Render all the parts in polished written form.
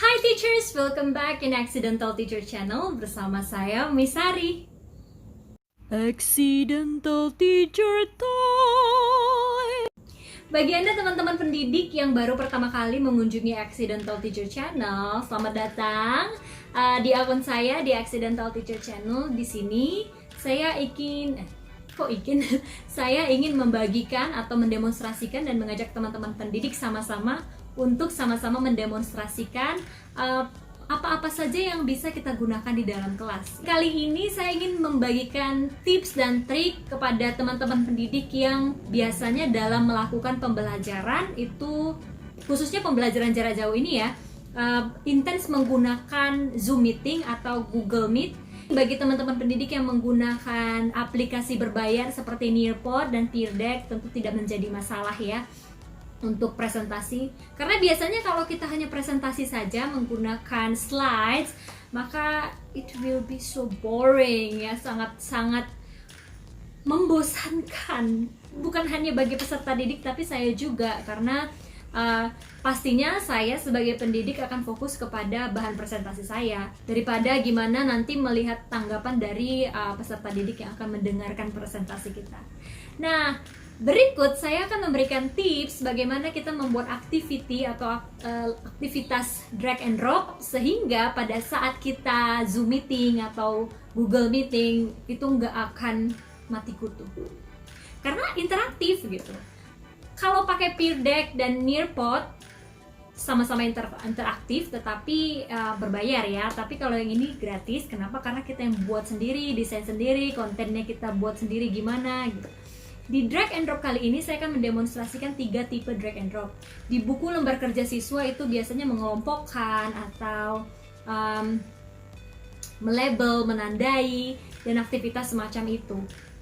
Hi teachers, welcome back in Accidental Teacher Channel bersama saya Misari. Accidental Teacher Time. Bagi Anda teman-teman pendidik yang baru pertama kali mengunjungi Accidental Teacher Channel, selamat datang di akun saya di Accidental Teacher Channel. Di sini saya saya ingin membagikan atau mendemonstrasikan dan mengajak teman-teman pendidik sama-sama untuk sama-sama mendemonstrasikan apa-apa saja yang bisa kita gunakan di dalam kelas. Kali ini saya ingin membagikan tips dan trik kepada teman-teman pendidik yang biasanya dalam melakukan pembelajaran itu, khususnya pembelajaran jarak jauh ini ya, intens menggunakan Zoom Meeting atau Google Meet. Bagi teman-teman pendidik yang menggunakan aplikasi berbayar seperti Nearpod dan Peerdeck tentu tidak menjadi masalah ya untuk presentasi, karena biasanya kalau kita hanya presentasi saja menggunakan slides, maka it will be so boring ya, sangat-sangat membosankan, bukan hanya bagi peserta didik tapi saya juga, karena pastinya saya sebagai pendidik akan fokus kepada bahan presentasi saya daripada gimana nanti melihat tanggapan dari peserta didik yang akan mendengarkan presentasi kita. Nah, berikut saya akan memberikan tips bagaimana kita membuat activity atau aktivitas drag and drop sehingga pada saat kita Zoom meeting atau Google meeting itu nggak akan mati kutu, karena interaktif gitu. Kalau pakai Peerdeck dan Nearpod sama-sama interaktif tetapi berbayar ya, tapi kalau yang ini gratis. Kenapa? Karena kita yang buat sendiri, desain sendiri, kontennya kita buat sendiri gimana gitu. Di drag and drop kali ini saya akan mendemonstrasikan 3 tipe drag and drop. Di buku lembar kerja siswa itu biasanya mengelompokkan atau melabel, menandai, dan aktivitas semacam itu.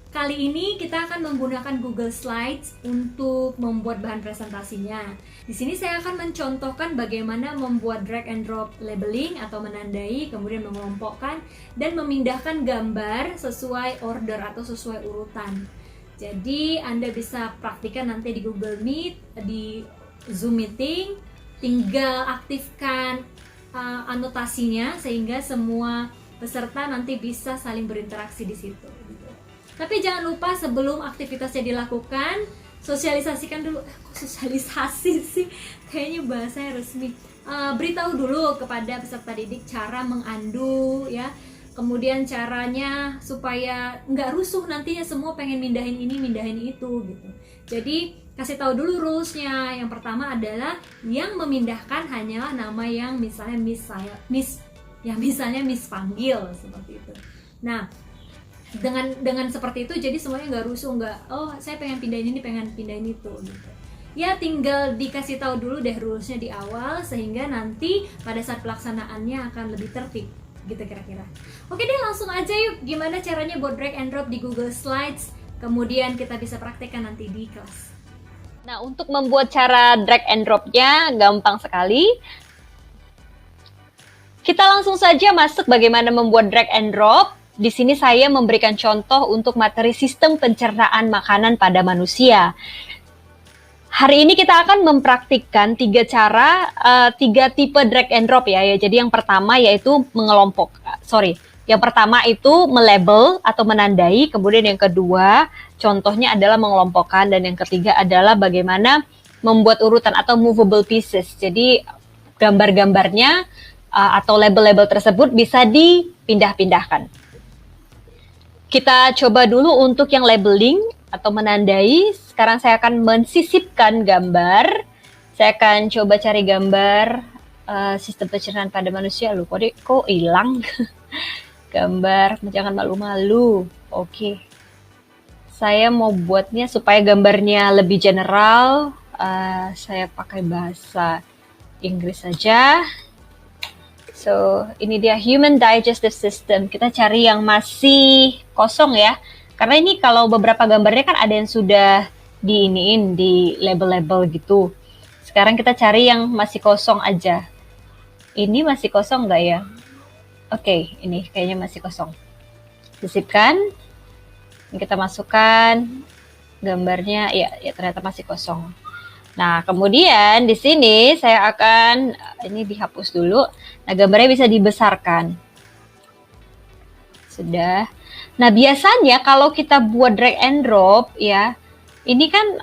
Kali ini kita akan menggunakan Google Slides untuk membuat bahan presentasinya. Di sini saya akan mencontohkan bagaimana membuat drag and drop labeling atau menandai, kemudian mengelompokkan dan memindahkan gambar sesuai order atau sesuai urutan. Jadi Anda bisa praktikkan nanti di Google Meet, di Zoom Meeting, tinggal aktifkan anotasinya sehingga semua peserta nanti bisa saling berinteraksi di situ. Tapi jangan lupa sebelum aktivitasnya dilakukan, sosialisasikan dulu. Sosialisasi sih, kayaknya bahasanya resmi. Beritahu dulu kepada peserta didik cara mengunduh ya. Kemudian caranya supaya nggak rusuh nantinya semua pengen mindahin ini, mindahin itu gitu. Jadi kasih tahu dulu rulesnya. Yang pertama adalah yang memindahkan hanyalah nama yang misalnya Miss panggil seperti itu. Nah, dengan seperti itu jadi semuanya nggak rusuh, nggak saya pengen pindahin ini, pengen pindahin itu gitu. Ya tinggal dikasih tahu dulu deh rulesnya di awal sehingga nanti pada saat pelaksanaannya akan lebih tertib gitu kira-kira. Oke deh, langsung aja yuk gimana caranya buat drag and drop di Google Slides, kemudian kita bisa praktekkan nanti di kelas. Nah, untuk membuat cara drag and drop-nya gampang sekali. Kita langsung saja masuk bagaimana membuat drag and drop. Di sini saya memberikan contoh untuk materi sistem pencernaan makanan pada manusia. Hari ini kita akan mempraktikkan 3 tipe drag and drop ya. Jadi yang pertama yaitu Yang pertama itu melabel atau menandai, kemudian yang kedua contohnya adalah mengelompokkan, dan yang ketiga adalah bagaimana membuat urutan atau movable pieces. Jadi gambar-gambarnya atau label-label tersebut bisa dipindah-pindahkan. Kita coba dulu untuk yang labeling atau menandai. Sekarang saya akan mensisipkan gambar. Saya akan coba cari gambar sistem pencernaan pada manusia. Kok hilang? Gambar, jangan malu-malu. Oke. Saya mau buatnya supaya gambarnya lebih general. Saya pakai bahasa Inggris saja. So, ini dia Human Digestive System. Kita cari yang masih kosong ya. Karena ini kalau beberapa gambarnya kan ada yang sudah di label-label gitu. Sekarang kita cari yang masih kosong aja. Ini masih kosong nggak ya? Oke, ini kayaknya masih kosong. Sisipkan. Kita masukkan gambarnya, ya ternyata masih kosong. Nah, kemudian di sini saya akan, ini dihapus dulu. Nah, gambarnya bisa dibesarkan. Sudah. Nah, biasanya kalau kita buat drag and drop ya, ini kan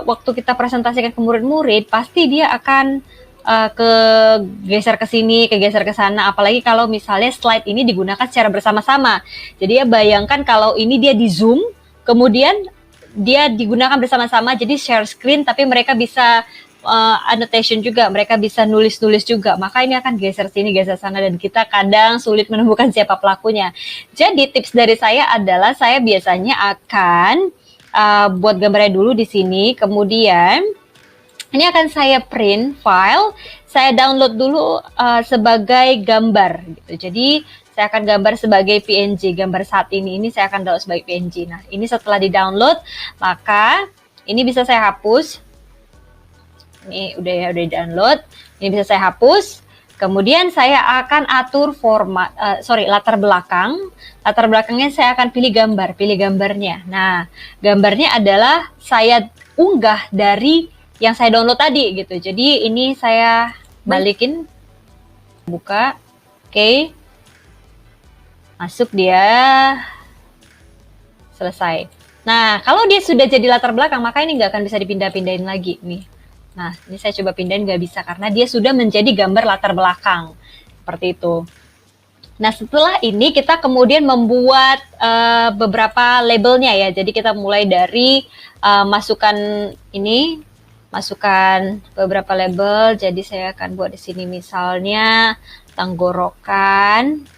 waktu kita presentasikan ke murid-murid, pasti dia akan ke geser ke sini, ke geser ke sana. Apalagi kalau misalnya slide ini digunakan secara bersama-sama. Jadi ya bayangkan kalau ini dia di Zoom, kemudian dia digunakan bersama-sama, jadi share screen, tapi mereka bisa annotation juga, mereka bisa nulis-nulis juga, maka ini akan geser sini, geser sana, dan kita kadang sulit menemukan siapa pelakunya. Jadi tips dari saya adalah saya biasanya akan buat gambarnya dulu di sini, kemudian ini akan saya print file, saya download dulu sebagai gambar gitu. Jadi saya akan gambar sebagai PNG, gambar saat ini saya akan download sebagai PNG. Nah, ini setelah di-download, maka ini bisa saya hapus. Ini udah di-download. Ini bisa saya hapus. Kemudian saya akan atur format, latar belakang. Latar belakangnya saya akan pilih gambarnya. Nah, gambarnya adalah saya unggah dari yang saya download tadi gitu. Jadi ini saya balikin, buka, oke. Masuk dia, selesai. Nah, kalau dia sudah jadi latar belakang, maka ini nggak akan bisa dipindah-pindahin lagi nih. Nah, ini saya coba pindahin, nggak bisa karena dia sudah menjadi gambar latar belakang. Seperti itu. Nah, setelah ini kita kemudian membuat beberapa labelnya ya. Jadi kita mulai dari masukkan beberapa label. Jadi saya akan buat di sini misalnya tenggorokan.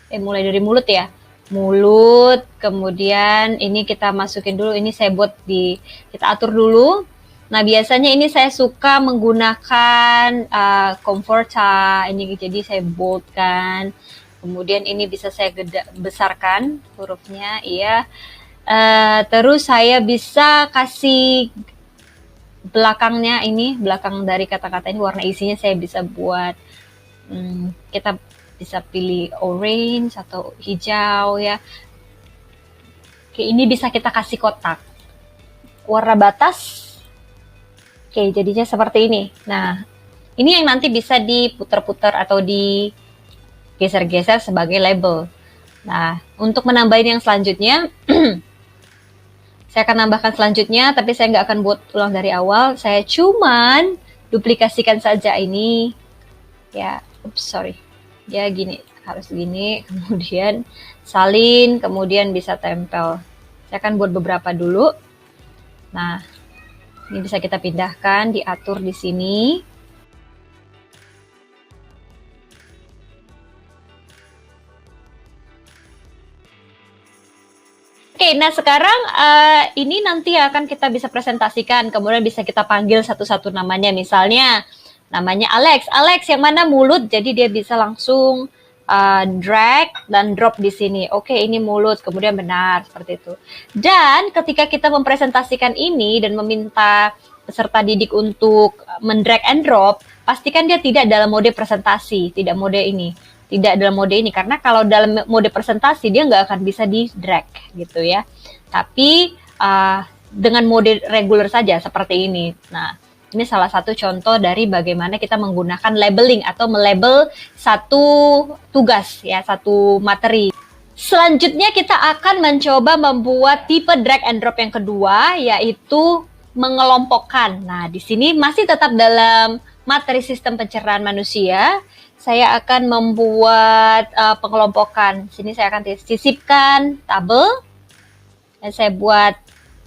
Mulai dari mulut ya. Mulut, kemudian ini kita masukin dulu, ini saya buat kita atur dulu. Nah, biasanya ini saya suka menggunakan Comforta, ini jadi saya boldkan. Kemudian ini bisa saya besarkan hurufnya, iya. Terus saya bisa kasih belakangnya ini, belakang dari kata-kata ini, warna isinya saya bisa buat, kita bisa pilih orange atau hijau ya. Oke, ini bisa kita kasih kotak. Warna batas. Oke, jadinya seperti ini. Nah, ini yang nanti bisa diputar-putar atau digeser-geser sebagai label. Nah, untuk menambahin yang selanjutnya, saya akan nambahkan selanjutnya, tapi saya nggak akan buat ulang dari awal. Saya cuman duplikasikan saja ini. Ya, sorry. Ya gini, harus gini, kemudian salin, kemudian bisa tempel. Saya akan buat beberapa dulu. Nah, ini bisa kita pindahkan, diatur di sini. Oke, nah sekarang ini nanti akan kita bisa presentasikan, kemudian bisa kita panggil satu-satu namanya, misalnya namanya Alex. Alex yang mana mulut, jadi dia bisa langsung drag dan drop di sini. Oke, ini mulut, kemudian benar seperti itu. Dan ketika kita mempresentasikan ini dan meminta peserta didik untuk mendrag and drop, pastikan dia tidak dalam mode presentasi, tidak dalam mode ini, karena kalau dalam mode presentasi dia nggak akan bisa di drag gitu ya. Tapi dengan mode regular saja seperti ini. Nah, ini salah satu contoh dari bagaimana kita menggunakan labeling atau melabel satu tugas ya, satu materi. Selanjutnya kita akan mencoba membuat tipe drag and drop yang kedua, yaitu mengelompokkan. Nah, di sini masih tetap dalam materi sistem pencernaan manusia. Saya akan membuat pengelompokan. Sini saya akan sisipkan tabel dan saya buat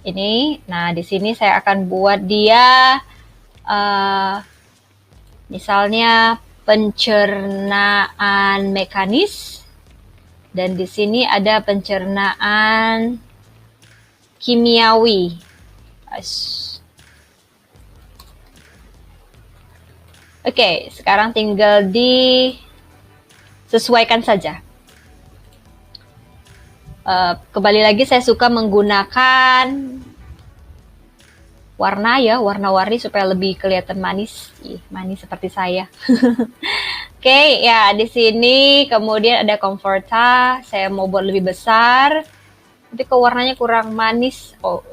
ini. Nah, di sini saya akan buat dia misalnya pencernaan mekanis, dan di sini ada pencernaan kimiawi. Oke, sekarang tinggal disesuaikan saja. Kembali lagi, saya suka menggunakan warna-warni supaya lebih kelihatan manis. Manis seperti saya. Oke, ya di sini kemudian ada Comforta. Saya mau buat lebih besar. Tapi kok warnanya kurang manis. Oh,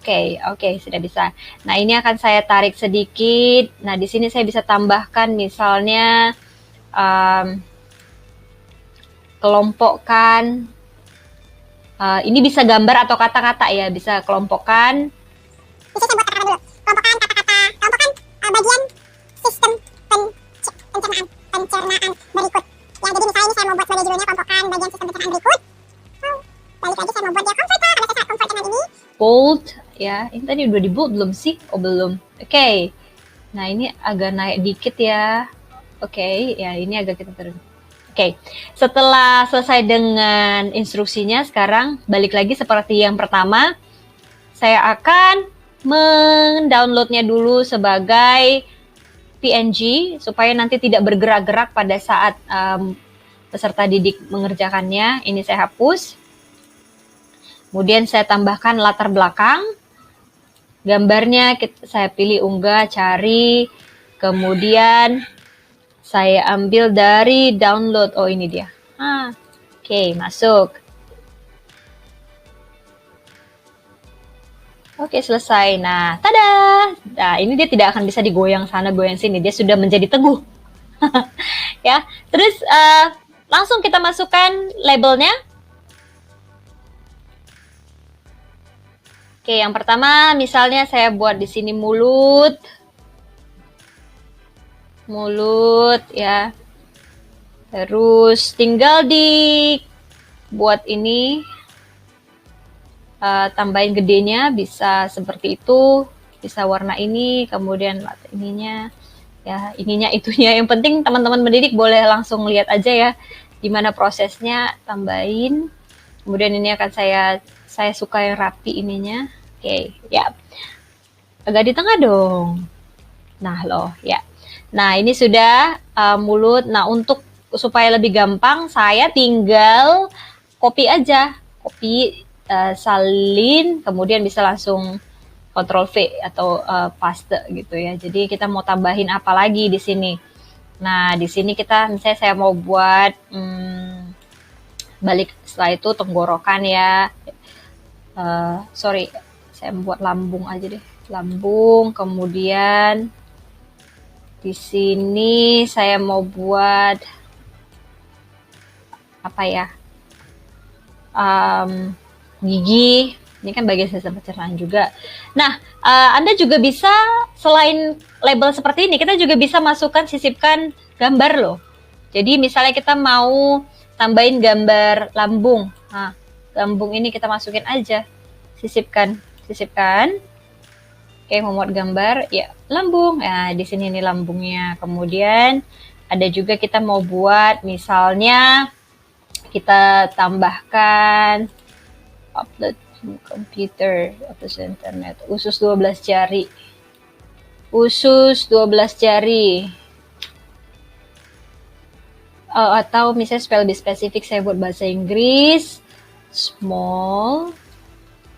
Oke, sudah bisa. Nah, ini akan saya tarik sedikit. Nah, di sini saya bisa tambahkan misalnya kelompokkan. Ini bisa gambar atau kata-kata ya, bisa kelompokkan. Bisa saya buat kata-kata dulu. Kelompokkan kata-kata, kelompokkan bagian sistem pencernaan berikut. Ya, jadi misalnya ini saya mau buat sebagai judulnya kelompokkan bagian sistem pencernaan berikut. Balik lagi saya mau buat dia comfort, karena saya sangat comfort dengan ini. Bold, ya. Ini tadi udah di bold belum sih? Oh, belum. Oke. Nah, ini agak naik dikit ya. Oke, ya ini agak kita turun. Oke, setelah selesai dengan instruksinya, sekarang balik lagi seperti yang pertama. Saya akan mendownloadnya dulu sebagai PNG supaya nanti tidak bergerak-gerak pada saat peserta didik mengerjakannya. Ini saya hapus. Kemudian saya tambahkan latar belakang. Gambarnya saya pilih unggah, cari. Kemudian saya ambil dari download. Oh, ini dia. Oke, masuk. Oke, selesai. Nah, tada! Nah, ini dia tidak akan bisa digoyang sana, goyang sini. Dia sudah menjadi teguh. Ya, terus langsung kita masukkan labelnya. Oke, yang pertama misalnya saya buat di sini mulut. Mulut ya. Terus tinggal buat ini tambahin gedenya, bisa seperti itu, bisa warna ini, kemudian ininya ya, ininya itunya. Yang penting teman-teman mendidik boleh langsung lihat aja ya gimana prosesnya, tambahin. Kemudian ini akan saya suka yang rapi ininya. Oke, ya. Agak di tengah dong. Nah, loh, ya. Nah, ini sudah mulut. Nah, untuk supaya lebih gampang, saya tinggal copy aja. Copy, salin, kemudian bisa langsung Ctrl V atau paste gitu ya. Jadi kita mau tambahin apa lagi di sini. Nah, di sini kita misalnya saya mau buat balik setelah itu tenggorokan ya. Sorry, saya buat lambung aja deh. Lambung, kemudian di sini saya mau buat apa ya? Gigi. Ini kan bagian sistem pencernaan juga. Nah, Anda juga bisa selain label seperti ini, kita juga bisa masukkan, sisipkan gambar loh. Jadi misalnya kita mau tambahin gambar lambung. Nah, lambung ini kita masukin aja. Sisipkan. Oke, membuat gambar, ya lambung. Nah, di sini nih lambungnya. Kemudian ada juga kita mau buat, misalnya kita tambahkan upload komputer, upload internet, usus 12 jari. Usus 12 jari. Atau misalnya supaya lebih spesifik, saya buat bahasa Inggris. Small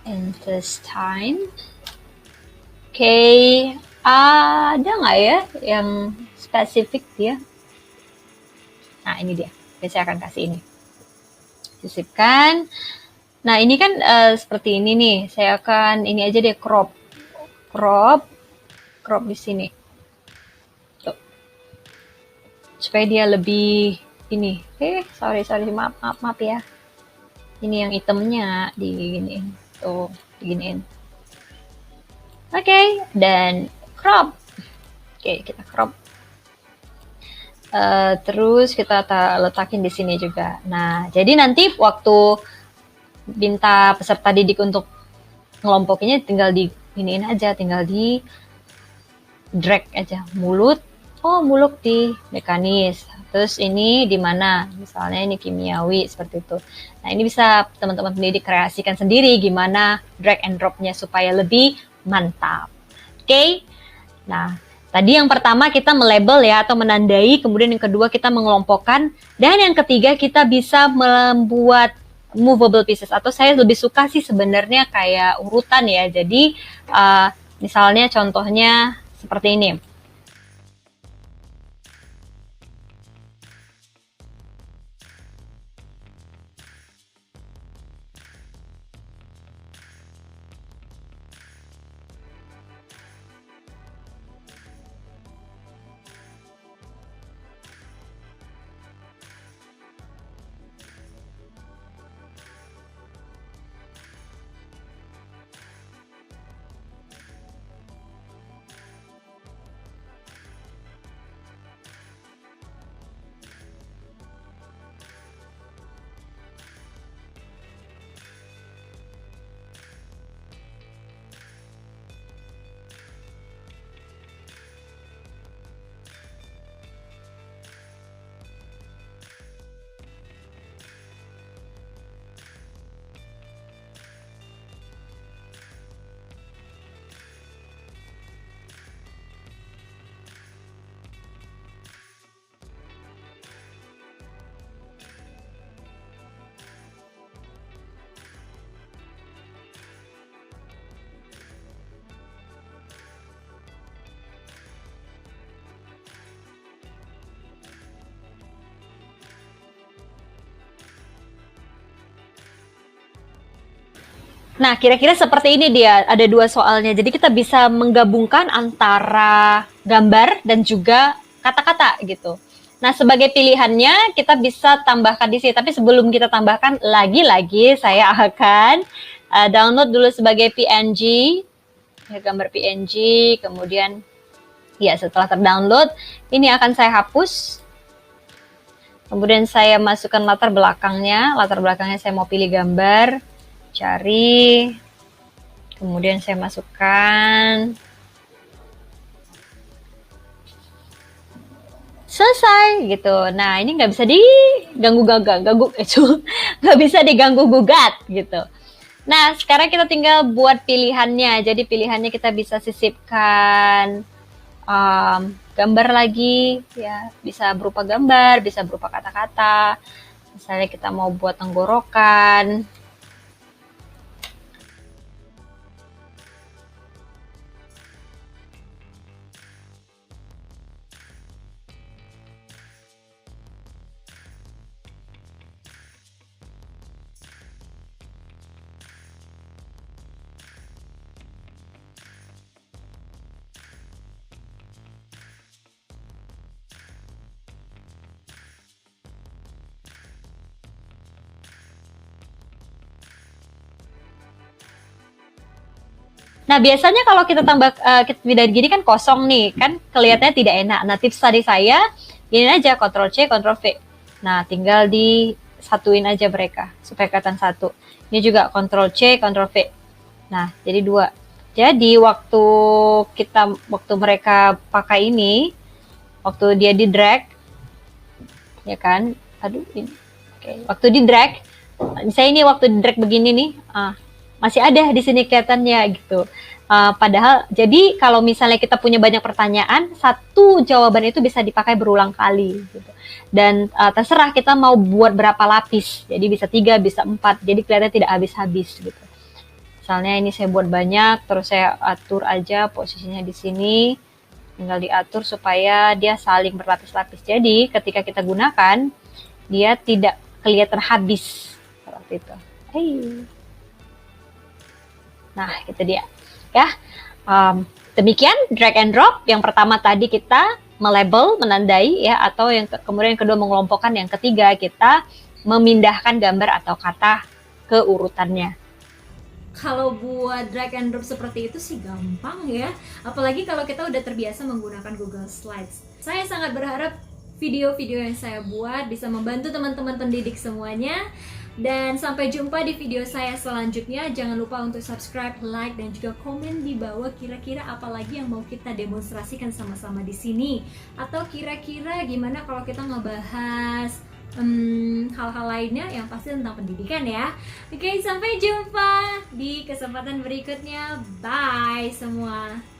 intestine. Oke, ada nggak ya yang spesifik dia? Nah, ini dia. Oke, saya akan kasih ini. Sisipkan. Nah, ini kan seperti ini nih. Saya akan ini aja deh, crop di sini. Tuh. Supaya dia lebih ini. Sorry, maaf ya. Ini yang hitamnya diginiin. Tuh, diginiin. Oke, dan crop. Oke, kita crop. Terus kita letakin di sini juga. Nah, jadi nanti waktu minta peserta didik untuk ngelompokinnya tinggal di iniin aja, tinggal di drag aja. Mulut di mekanis. Terus ini di mana? Misalnya ini kimiawi seperti itu. Nah, ini bisa teman-teman pendidik kreasikan sendiri gimana drag and drop-nya supaya lebih mantap. Oke? Nah, tadi yang pertama kita melabel ya atau menandai, kemudian yang kedua kita mengelompokkan, dan yang ketiga kita bisa membuat movable pieces, atau saya lebih suka sih sebenarnya kayak urutan ya. Jadi misalnya contohnya seperti ini. Nah, kira-kira seperti ini dia, ada dua soalnya. Jadi kita bisa menggabungkan antara gambar dan juga kata-kata gitu. Nah, sebagai pilihannya kita bisa tambahkan di sini. Tapi sebelum kita tambahkan, lagi-lagi saya akan download dulu sebagai PNG, ya, gambar PNG. Kemudian, ya setelah terdownload, ini akan saya hapus. Kemudian saya masukkan latar belakangnya. Latar belakangnya saya mau pilih gambar. Cari, kemudian saya masukkan, selesai gitu. Nah, ini nggak bisa diganggu nggak bisa diganggu gugat gitu. Nah, sekarang kita tinggal buat pilihannya. Jadi pilihannya kita bisa sisipkan gambar lagi, ya bisa berupa gambar, bisa berupa kata-kata. Misalnya kita mau buat tenggorokan. Nah, biasanya kalau kita tambah kita tidak gini kan kosong nih, kan kelihatannya tidak enak. Nah, tips tadi saya ini aja, Ctrl C, Ctrl V. Nah, tinggal disatuin aja mereka supaya kelihatan satu. Ini juga Ctrl C, Ctrl V. Nah, jadi dua. Jadi waktu mereka pakai ini, waktu dia di drag, ya kan? Aduh, ini. Oke. Waktu di drag, misalnya ini waktu di drag begini nih, masih ada di sini kelihatannya gitu. Padahal, jadi kalau misalnya kita punya banyak pertanyaan, satu jawaban itu bisa dipakai berulang kali gitu. Dan terserah kita mau buat berapa lapis. Jadi bisa 3, bisa 4. Jadi kelihatannya tidak habis-habis gitu. Misalnya ini saya buat banyak, terus saya atur aja posisinya di sini. Tinggal diatur supaya dia saling berlapis-lapis. Jadi ketika kita gunakan, dia tidak kelihatan habis seperti itu. Nah, itu dia. Ya, demikian drag and drop. Yang pertama tadi kita melabel, menandai, ya, atau yang kemudian yang kedua mengelompokkan, yang ketiga kita memindahkan gambar atau kata ke urutannya. Kalau buat drag and drop seperti itu sih gampang ya. Apalagi kalau kita udah terbiasa menggunakan Google Slides. Saya sangat berharap video-video yang saya buat bisa membantu teman-teman pendidik semuanya. Dan sampai jumpa di video saya selanjutnya. Jangan lupa untuk subscribe, like, dan juga komen di bawah kira-kira apa lagi yang mau kita demonstrasikan sama-sama di sini. Atau kira-kira gimana kalau kita ngebahas hal-hal lainnya yang pasti tentang pendidikan ya. Oke, sampai jumpa di kesempatan berikutnya. Bye semua.